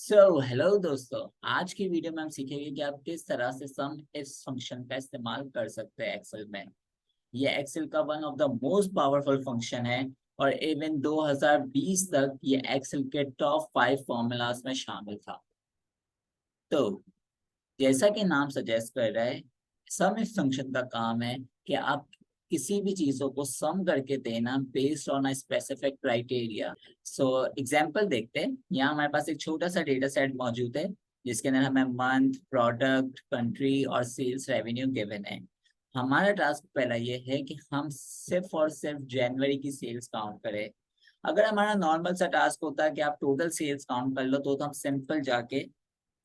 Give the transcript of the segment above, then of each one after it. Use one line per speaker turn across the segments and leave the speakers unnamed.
Hello दोस्तों, आज की वीडियो में हम सीखेंगे कि आप किस तरह से सम इफ फंक्शन का इस्तेमाल कर सकते हैं एक्सेल में। ये एक्सेल का one of the most powerful function है और इवन 2020 तक ये एक्सेल के टॉप 5 फॉर्मूलाज में शामिल था। तो जैसा कि नाम सजेस्ट कर रहा है, सम इफ फंक्शन का काम है कि आप किसी भी चीजों को सम करके देना based on a specific criteria. So example देखते हैं। यहाँ हमारे पास एक छोटा सा डेटा सेट मौजूद है जिसके अंदर हमें मंथ, प्रोडक्ट, कंट्री और सेल्स रेवेन्यू गिवन है। हमारा टास्क पहला ये है कि हम सिर्फ और सिर्फ जनवरी की सेल्स काउंट करें। अगर हमारा नॉर्मल सा टास्क होता है कि आप टोटल सेल्स काउंट कर लो, तो हम सिंपल जाके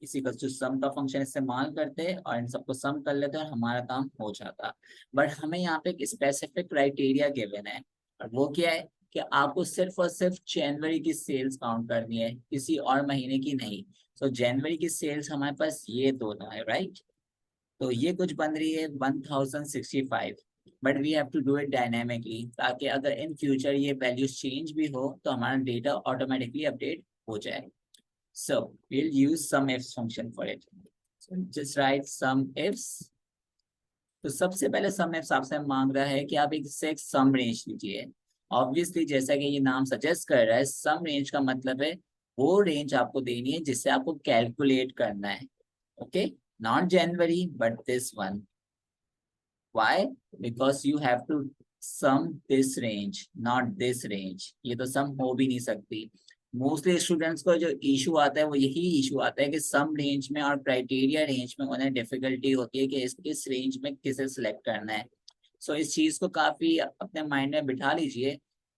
इसी का जो सम का फंक्शन इस्तेमाल करते हैं और इन सबको सम कर लेते हैं और हमारा काम हो जाता। बट हमें यहाँ पे एक स्पेसिफिक क्राइटेरिया गिवन है और वो क्या है कि आपको सिर्फ और सिर्फ जनवरी की सेल्स काउंट करनी है, किसी और महीने की नहीं। तो जनवरी की सेल्स हमारे पास ये दोनों है, राइट। तो ये कुछ बन रही है 1065, but we have to do it dynamically, ताकि अगर इन फ्यूचर ये वैल्यूज चेंज भी हो तो हमारा डेटा ऑटोमेटिकली अपडेट हो जाए। So we'll use SUMIFS function for it. So just write SUMIFS. तो सबसे पहले SUMIFS आपसे मांग रहा है कि आप एक सम रेंज लीजिए। ऑब्वियसली जैसा कि ये नाम सजेस्ट कर रहा है, सम रेंज का मतलब है वो रेंज आपको देनी है जिससे आपको कैलकुलेट करना है। Okay, not January but this one. Why? Because you have to sum this range, not this range. ये तो सम हो भी नहीं सकती। मोस्टली स्टूडेंट्स को जो इशू आता है वो यही इशू आता है कि सम रेंज में और क्राइटेरिया रेंज में उन्हें डिफिकल्टी होती है कि किस रेंज में किसे सिलेक्ट करना है। सो इस चीज को काफी अपने माइंड में बिठा लीजिए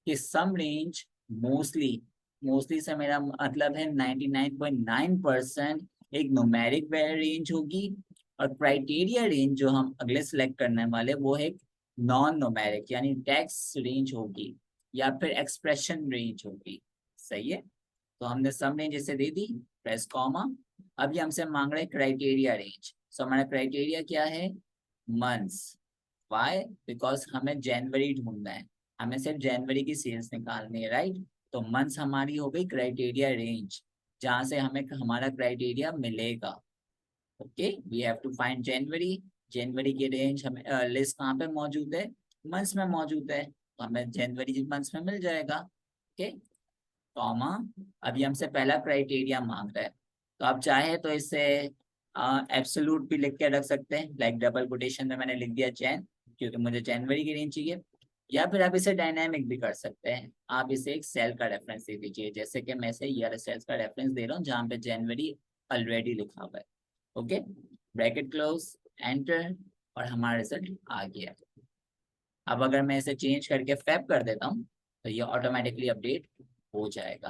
कि सम रेंज मोस्टली मोस्टली से मेरा मतलब है 99.9% एक न्यूमेरिक रेंज होगी और क्राइटेरिया रेंज जो हम अगले सिलेक्ट करने वाले वो है नॉन न्यूमेरिक यानी टेक्स्ट रेंज होगी या फिर एक्सप्रेशन रेंज होगी। सही है। तो हमने सम रेंज इसे दे दी, प्रेस कॉमा। अब ये हमसे मांग रहे हैं क्राइटेरिया रेंज। सो हमारा क्राइटेरिया क्या है? मंथ्स। वाई? बिकॉज हमें जनवरी ढूंढना है, हमें सिर्फ जनवरी की सेल्स निकालनी है, राइट। तो मंथ्स हमारी हो गई क्राइटेरिया रेंज, जहां से हमें हमारा क्राइटेरिया मिलेगा। Okay, we have to find January. जनवरी की रेंज हमें लिस्ट कहाँ पे मौजूद है? मंथ्स में मौजूद है, तो हमें जनवरी मंथ्स में मिल जाएगा। Okay, comma. अभी हमसे पहला क्राइटेरिया मांग रहा है, तो आप चाहे तो इसे एब्सोल्यूट भी लिख के रख सकते हैं, लाइक डबल कोटेशन में मैंने लिख दिया जैन, क्योंकि मुझे जनवरी की रेंज चाहिए। या फिर आप इसे डायनामिक भी कर सकते हैं, आप इसे एक सेल का रेफरेंस दे दीजिए, जैसे कि मैं इसे ईयर सेल्स का रेफरेंस दे रहा हूँ जहाँ पे जनवरी ऑलरेडी लिखा हुआ है। ओके, ब्रैकेट क्लोज, एंटर, और हमारा रिजल्ट आ गया। अब अगर मैं इसे चेंज करके फेब कर देता हूँ तो ये ऑटोमेटिकली अपडेट हो जाएगा।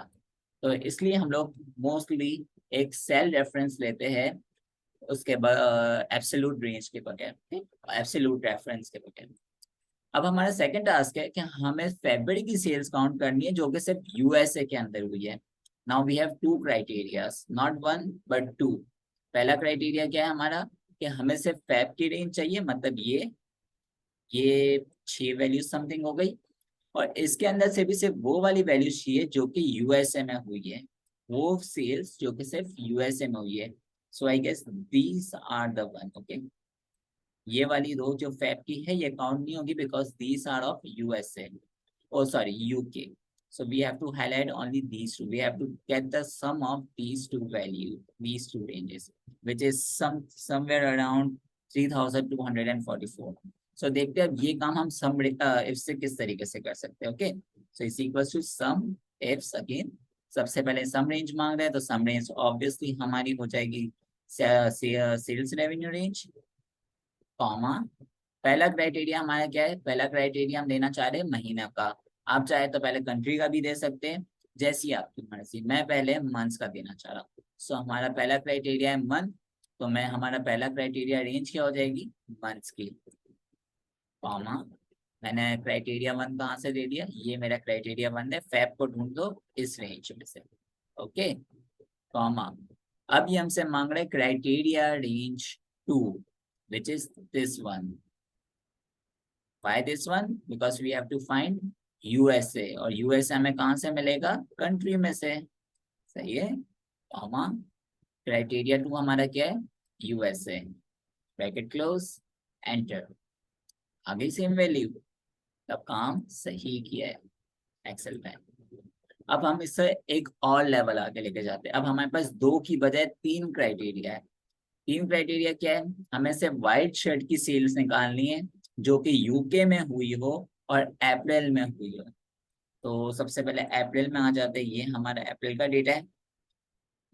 तो इसलिए हम लोग मोस्टली एक सेल रेफरेंस लेते हैं उसके एब्सोल्यूट रेंज के बगैर, एब्सोल्यूट रेफरेंस के बगैर। अब हमारा सेकंड टास्क है कि हमें फरवरी की सेल्स काउंट करनी है जो कि सिर्फ यूएसए के अंदर हुई है। Now we have two criterias, not one but two. पहला क्राइटेरिया क्या है हमारा कि हमें सिर्फ फेब की रेंज चाहिए, मतलब ये 6 वैल्यू समथिंग हो गई, और इसके अंदर से भी सिर्फ वो वाली वैल्यू चाहिए जो कि यूएसए में हुई है, वो सेल्स जो कि सिर्फ यूएसए में हुई है। So I guess these are the one. Okay, ये वाली रो जो फैब की है ये काउंट नहीं होगी because these are of USA, oh sorry UK. So we have to highlight only these two. We have to get the sum of these two value, these two ranges, which is somewhere around 3244. So देखते हैं अब ये काम हम सम if से किस तरीके से कर सकते हैं। Okay, so is equal to sum ifs again. सबसे पहले सम रेंज मांग रहे हैं तो सम रेंज ऑब्वियसली हमारी हो जाएगी सेल्स रेवेन्यू रेंज, कॉमा। पहला क्राइटेरिया हमारा क्या है? पहला क्राइटेरिया हम देना चाह रहे हैं महीना का। आप चाहे तो पहले कंट्री का भी दे सकते हैं, जैसी आपकी मर्जी। मैं पहले मंथ्स का देना चाह रहा हूँ। सो हमारा पहला क्राइटेरिया है मंथ, तो मैं हमारा पहला क्राइटेरिया रेंज क्या हो जाएगी? मंथ्स की, कॉमा। मैंने क्राइटेरिया वन कहाँ से दे दिया? ये मेरा क्राइटेरिया वन है, फैब को ढूंढ दो इस रेंज में से। Okay, comma. अब ये हमसे मांग रहे criteria range two, which is this one. Why this one? Because we have to find USA, और USA हमें कहाँ से मिलेगा? कंट्री में से। सही है। कॉमा क्राइटेरिया 2 हमारा क्या है, यूएसए, ब्रैकेट क्लोज, एंटर, आ गई सेम वैल्यू। तब काम सही किया है एक्सेल में। अब हम इससे एक और लेवल आगे लेके जाते हैं। अब हमारे पास 2 की बजाय 3 क्राइटेरिया है। 3 क्राइटेरिया क्या है, हमें सिर्फ व्हाइट शर्ट की सेल्स निकालनी है जो कि यूके में हुई हो और अप्रैल में हुई हो। तो सबसे पहले अप्रैल में आ जाते हैं, ये हमारा अप्रैल का डेटा है,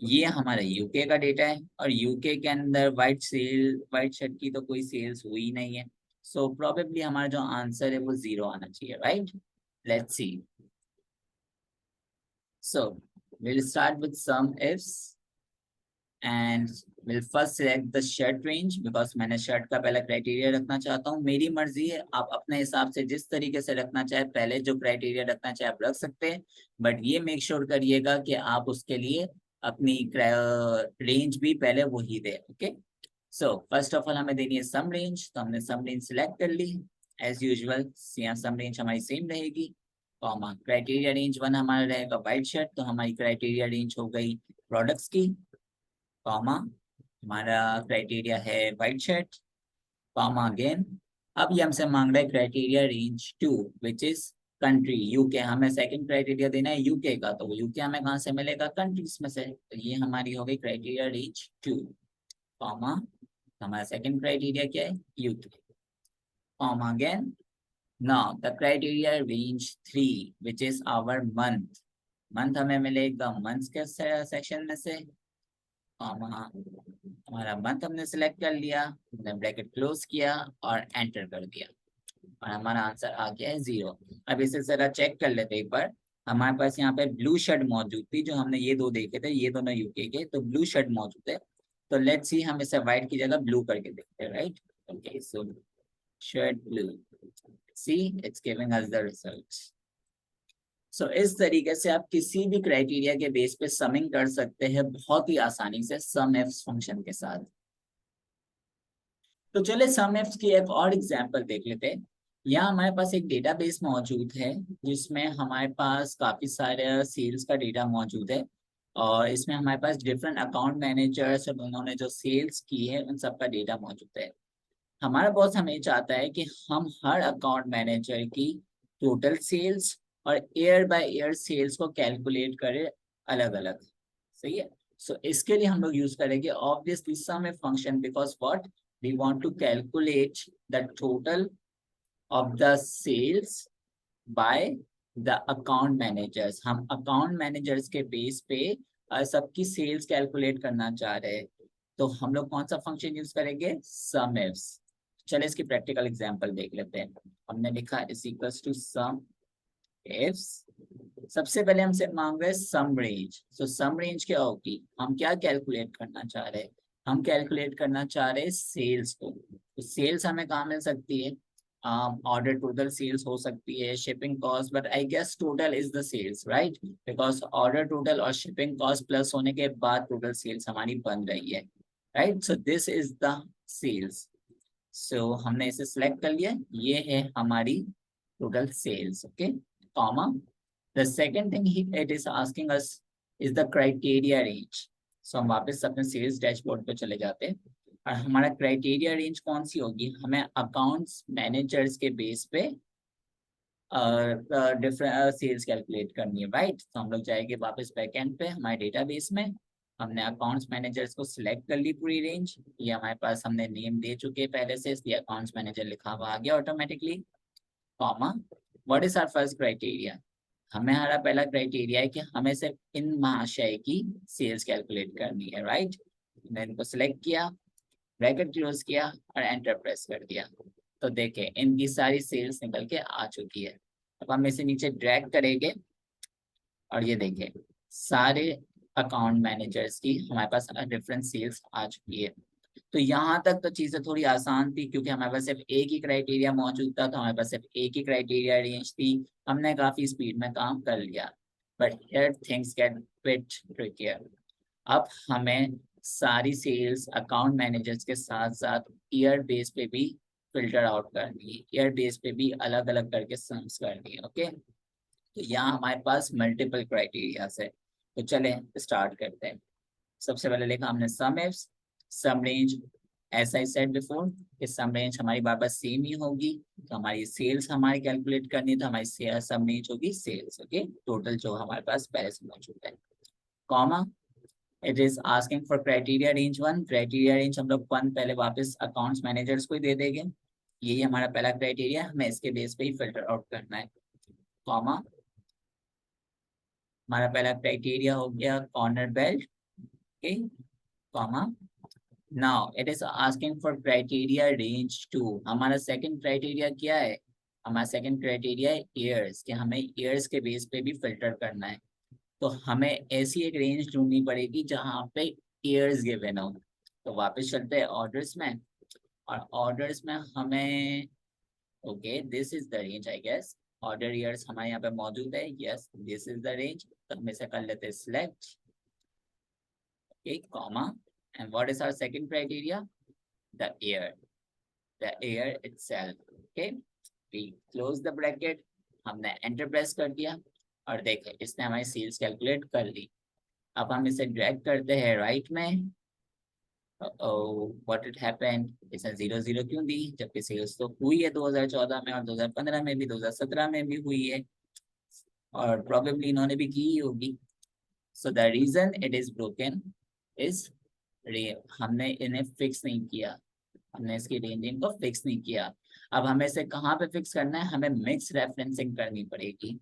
ये हमारा यूके का डेटा है, और यूके के अंदर व्हाइट शर्ट की तो कोई सेल्स हुई नहीं है। सो प्रोबेबली हमारा जो आंसर है वो 0 आना चाहिए, right. Let's see. So we'll start with some ifs and we'll first select the shirt range because मैंने शर्ट का पहला क्राइटेरिया रखना चाहता हूँ। मेरी मर्जी है, आप अपने हिसाब से जिस तरीके से रखना चाहे, पहले जो क्राइटेरिया रखना चाहे आप रख सकते हैं, बट ये मेक श्योर करिएगा कि आप उसके लिए अपनी रेंज भी पहले वही दे। Okay, so first of all हमें देनी है सम रेंज, तो हमने सम रेंज सिलेक्ट कर ली एज यूजुअल। सम रेंज हमारी सेम रहेगी, कॉमा क्राइटेरिया रेंज 1 हमारा रहेगा व्हाइट शर्ट, तो हमारी क्राइटेरिया रेंज हो गई प्रोडक्ट्स की, कॉमा हमारा क्राइटेरिया है व्हाइट शर्ट, कॉमा अगेन। अब ये हमसे मांग रहा है criteria range 2 which is country UK. हमें सेकंड क्राइटेरिया देना है यूके का, तो वो यूके हमें कहाँ से मिलेगा, कंट्रीज में से। तो ये हमारी हो गई क्राइटेरिया रेंज 2, कॉमा हमारा सेकंड क्राइटेरिया क्या है, UK, comma again. Now the criteria range 3 which is our month. Month हमें मिलेगा मंथ्स के सेक्शन में से, हमारा मंथ हमने सिलेक्ट कर लिया, हमने ब्रैकेट क्लोज किया और एंटर कर दिया, और हमारा आंसर आ गया है 0। अब इसे जरा चेक कर लेते एक बार। हमारे पास यहाँ पे ब्लू शर्ट मौजूद थी, जो हमने ये 2 देखे थे, ये दोनों यूके के, तो ब्लू शर्ट मौजूद है। तो लेट्स सी, हम इसे व्हाइट की जगह ब्लू करके देखते हैं, right. Okay, so shirt blue, see it's giving us the result. So इस तरीके से आप किसी भी क्राइटेरिया के बेस पे समिंग कर सकते हैं बहुत ही आसानी से सम एफ्स फंक्शन के साथ। तो चले सम एफ्स की एक और एग्जांपल देख लेते हैं। यहाँ हमारे पास एक डेटाबेस मौजूद है जिसमें हमारे पास काफी सारे सेल्स का डेटा मौजूद है, और इसमें हमारे पास डिफरेंट अकाउंट मैनेजर्स और उन्होंने जो सेल्स की है उन सब का डेटा मौजूद है। हमारा बॉस हमें चाहता है कि हम हर अकाउंट मैनेजर की टोटल सेल्स और ईयर बाय ईयर सेल्स को कैलकुलेट करें अलग अलग। सही है। सो इसके लिए हम लोग यूज करेंगे obviously sum if function, because what we want to calculate the total of the sales by the account managers. हम अकाउंट मैनेजर्स के बेस पे सबकी सेल्स कैलकुलेट करना चाह रहे हैं, तो हम लोग कौन सा फंक्शन यूज करेंगे, सम इफ्स। चलिए इसकी प्रैक्टिकल एग्जांपल देख लेते हैं। हमने लिखा is equals to sum ifs. सबसे पहले हमसे मांग रहे हैं सम रेंज। सो सम रेंज क्या होगी, हम क्या कैलकुलेट करना चाह रहे हैं, हम कैलकुलेट करना चाह रहे हैं सेल्स को। तो सेल्स हमें कहाँ मिल सकती है, ऑर्डर टोटल सेल्स हो सकती है, shipping cost, but I guess total is the sales, right, because order total और शिपिंग कॉस्ट प्लस होने के बाद टोटल सेल्स हमारी बन रही है, right. So this is the sales. So हमने इसे सिलेक्ट कर लिया, ये है हमारी total sales. Okay, comma the second thing it is asking us is the criteria range। so हम वापस अपने सेल्स डैशबोर्ड पे चले जाते हैं, और हमारा क्राइटेरिया रेंज कौन सी होगी, हमें अकाउंट्स मैनेजर्स के बेस पे डिफरेंट सेल्स कैलकुलेट करनी है, राइट। तो हम लोग जाएंगे वापस बैकएंड पे हमारे डेटाबेस में, हमने अकाउंट्स मैनेजर्स को सिलेक्ट कर ली पूरी रेंज, ये हमारे पास हमने नेम दे चुके हैं पहले से, इसलिए अकाउंट्स मैनेजर लिखा हुआ आ गया automatically, comma what is our first criteria. हमारा पहला क्राइटेरिया है कि हमें सिर्फ इन महाशय की सेल्स कैलकुलेट करनी है, राइट। मैंने इनको सिलेक्ट किया, ब्रैकेट क्लोज किया और एंटर प्रेस कर दिया, तो देखें इनकी सारी सेल्स निकल के आ चुकी है। अब हम इसे नीचे ड्रैग करेंगे और ये देखें सारे अकाउंट मैनेजर्स की हमारे पास डिफरेंट सेल्स आ चुकी है। तो यहाँ तक तो चीजें थोड़ी आसान थी क्योंकि हमारे पास सिर्फ एक ही क्राइटेरिया मौजूद था, तो हमारे पास सिर्फ एक ही क्राइटेरिया रेंज थी, हमने काफी स्पीड में काम कर लिया। But here things get bit trickier. अब हमें सारी सेल्स अकाउंट मैनेजर्स के साथ साथ ईयर बेस पे भी फिल्टर आउट करनी है, ईयर बेस पे भी अलग अलग करके सम्स करनी है। ओके, तो यहाँ हमारे पास मल्टीपल क्राइटेरिया है, तो चलें स्टार्ट करते हैं। सबसे पहले लिखा हमने sum if sum range, as I said before, इस सम रेंज हमारी बार बार सेम ही होगी, तो हमारी सेल्स हमारी कैलकुलेट करनी, तो हमारी सम रेंज होगी सेल्स, ओके, टोटल जो हमारे पास पहले से मौजूद है, comma, it is asking for criteria range one, criteria range हम लोग वन पहले वापस अकाउंट्स मैनेजर्स को ही दे देंगे, यही हमारा पहला क्राइटेरिया, हमें इसके बेस पे ही फिल्टर आउट करना है, कॉमा, हमारा पहला क्राइटेरिया हो गया corner belt, okay, comma, now it is asking for criteria range two, हमारा सेकंड क्राइटेरिया क्या है, हमारा सेकंड क्राइटेरिया है ईयर्स, कि हमें ईयर्स के बेस पे भी फिल्टर करना है, तो हमें ऐसी एक रेंज ढूंढनी पड़ेगी जहाँ पे ईयर्स गिवन हो, तो वापस चलते हैं ऑर्डर्स में, और ऑर्डर्स में हमें, okay, this is the range I guess, order years हमारे यहाँ पे मौजूद है, yes this is the range, तो हम इसे कर लेते हैं select, okay, comma, and what is our second criteria, the year itself, okay, we close the bracket, हमने एंटर प्रेस कर दिया, और देखें इसने हमारी सेल्स कैलकुलेट कर ली, अब हम इसे ड्रैग करते हैं राइट में, व्हाट इट हैपेंड, इसने 0 0 क्यों दी, जबकि सेल्स तो हुई है 2014 में, और 2015 में भी, 2017 में भी हुई है, और प्रोबेबली इन्होंने भी की ही होगी, so the reason it is broken is हमने इन्हें फिक्स नहीं किया, हमने इसकी रेंजिंग को फिक्स नहीं किया, अब हमें इसे कहाँ पे फिक्स करना है, हमें मिक्स रेफरेंसिंग करनी पड़ेगी,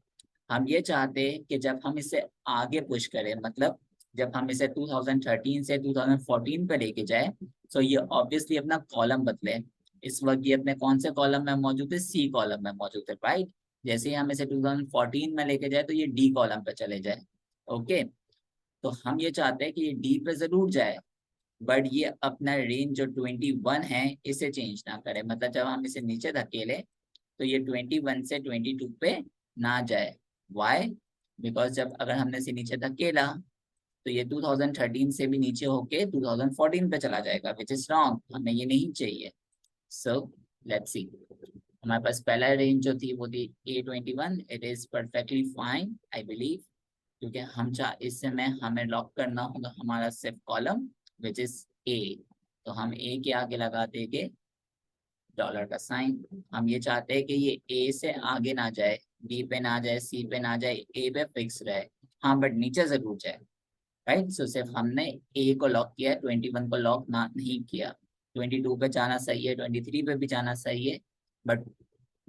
हम ये चाहते हैं कि जब हम इसे आगे पुश करें, मतलब जब हम इसे 2013 से 2014 पे लेके जाए, तो ये ऑब्वियसली अपना कॉलम बदले, इस वक्त ये अपने कौन से कॉलम में मौजूद है, सी कॉलम में मौजूद है, राइट, जैसे ही हम इसे 2014 में लेके जाए तो ये डी कॉलम पे चले जाए, ओके, तो हम ये चाहते हैं कि ये डी पे जरूर जाए, बट ये अपना रेंज जो 21 है इसे चेंज ना करे, मतलब जब हम इसे नीचे धकेले तो ये 21 से 22 पे ना जाए, वाई, बिकॉज जब अगर हमने इसे नीचे धकेला तो ये 2013 से भी नीचे होके 2014 पे चला जाएगा, विच इज रॉन्ग, हमें ये नहीं चाहिए, सो लेट्स सी, हमारे पास पहला रेंज जो थी वो थी A21, it is perfectly fine I believe, क्योंकि हम इससे में हमें लॉक करना होगा हमारा सिर्फ कॉलम विच इज ए, तो हम ए के आगे लगा देंगे डॉलर का साइन, हम ये चाहते हैं कि ये ए से आगे ना जाए, बी पे ना जाए, सी पे ना जाए, ए पे फिक्स रहे, हाँ बट नीचे जरूर जाए, राइट, सो सिर्फ हमने ए को लॉक किया, 21 को लॉक ना नहीं किया, 22 पे जाना सही है, 23 पे भी जाना सही है, बट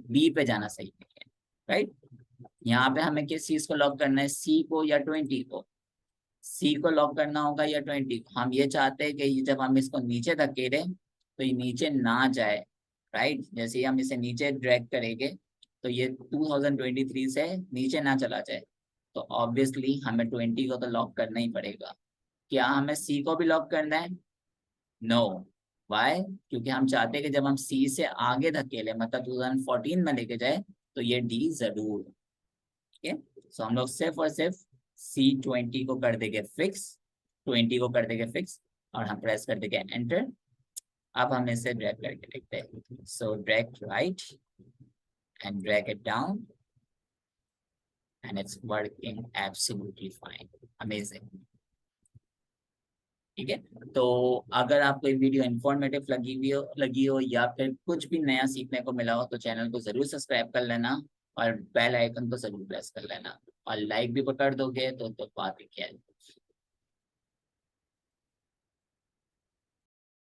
बी पे जाना सही नहीं है, राइट, यहाँ पे हमें किस चीज को लॉक करना है, सी को या 20 को, सी को लॉक करना होगा या 20 को, हम ये चाहते हैं कि जब हम इसको नीचे धकेले तो ये नीचे ना जाए, राइट, जैसे ही हम इसे नीचे ड्रैग करेंगे तो ये 2023 से नीचे ना चला जाए, तो ऑब्वियसली हमें 20 को तो लॉक करना ही पड़ेगा, क्या हमें सी को भी लॉक करना है, नो, वाई, क्योंकि हम चाहते हैं कि जब हम सी से आगे धकेले मतलब 2014 में लेके जाए तो ये डी जरूर, ठीक है, सो हम लोग सिर्फ और सिर्फ C20 को कर देंगे फिक्स, 20 को कर देंगे फिक्स, और हम प्रेस कर देंगे एंटर, अब हम इसे ड्रैग करके देखते हैं, so drag right and drag it down and it's working absolutely fine, amazing, ठीक है, तो अगर आपको ये वीडियो इन्फॉर्मेटिव लगी हो या फिर कुछ भी नया सीखने को मिला हो तो चैनल को जरूर सब्सक्राइब कर लेना, और बेल आइकन को जरूर प्रेस कर लेना, और लाइक भी कर दोगे तो बात ही क्या है।